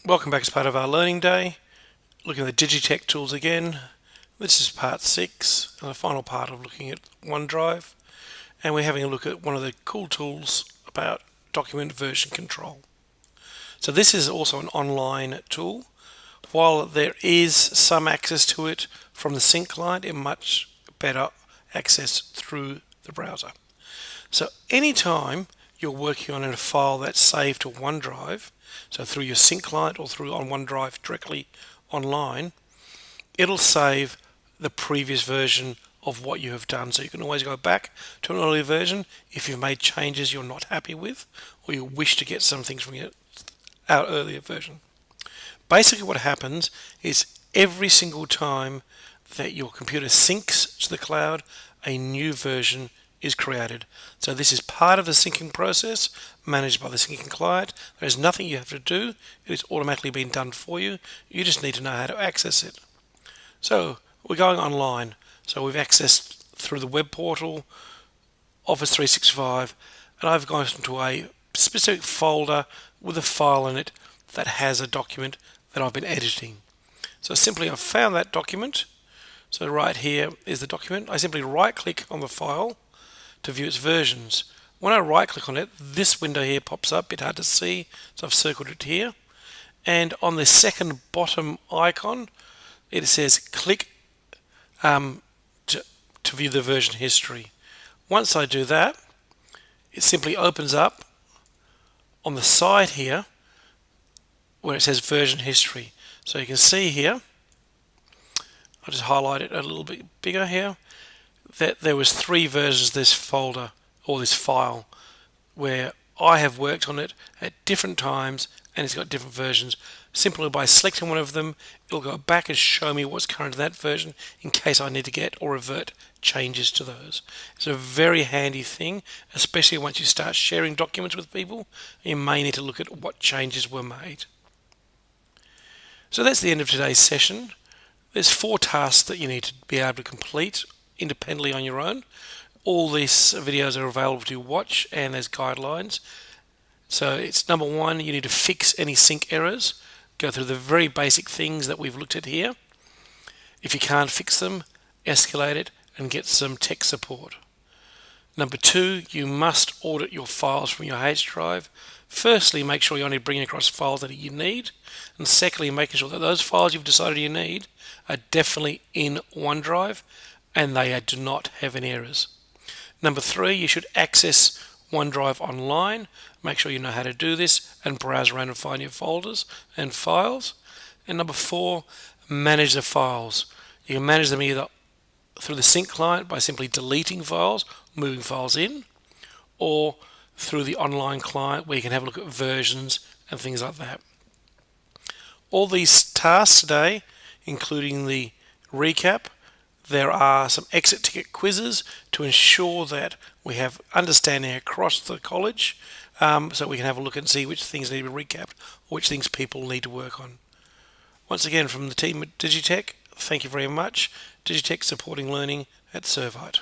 Welcome back as part of our learning day. Looking at the Digitech tools again. This is part 6 and the final part of looking at OneDrive, and we're having a look at one of the cool tools about document version control. So this is also an online tool. While there is some access to it from the sync client, it's much better access through the browser. So anytime you're working on a file that's saved to OneDrive, so through your sync client or through on OneDrive directly online, it'll save the previous version of what you have done. So you can always go back to an earlier version if you've made changes you're not happy with, or you wish to get some things from our earlier version. Basically what happens is every single time that your computer syncs to the cloud, a new version is created. So this is part of the syncing process managed by the syncing client. There is nothing you have to do. It is automatically being done for you. You just need to know how to access it. So we're going online. So we've accessed through the web portal, Office 365, and I've gone into a specific folder with a file in it that has a document that I've been editing. So simply I've found that document. So right here is the document. I simply right click on the file to view its versions. When I right click on it, this window here pops up. It's hard to see, so I've circled it here. And on the second bottom icon, it says click to view the version history. Once I do that, it simply opens up on the side here where it says version history. So you can see here, I'll just highlight it a little bit bigger here, that there was 3 versions of this folder or this file where I have worked on it at different times, and it's got different versions. Simply by selecting one of them, it'll go back and show me what's current in that version in case I need to get or revert changes to those. It's a very handy thing, especially once you start sharing documents with people. You may need to look at what changes were made. So that's the end of today's session. There's 4 tasks that you need to be able to complete independently on your own. All these videos are available to watch, and there's guidelines. So it's number 1, you need to fix any sync errors. Go through the very basic things that we've looked at here. If you can't fix them, escalate it and get some tech support. Number 2, you must audit your files from your H drive. Firstly, make sure you're only bringing across files that you need, and secondly, making sure that those files you've decided you need are definitely in OneDrive and they do not have any errors. Number 3, you should access OneDrive online. Make sure you know how to do this and browse around and find your folders and files. And number 4, manage the files. You can manage them either through the sync client by simply deleting files, moving files in, or through the online client where you can have a look at versions and things like that. All these tasks today, including the recap, there are some exit ticket quizzes to ensure that we have understanding across the college, so we can have a look and see which things need to be recapped or which things people need to work on. Once again, from the team at Digitech, thank you very much. Digitech supporting learning at Servite.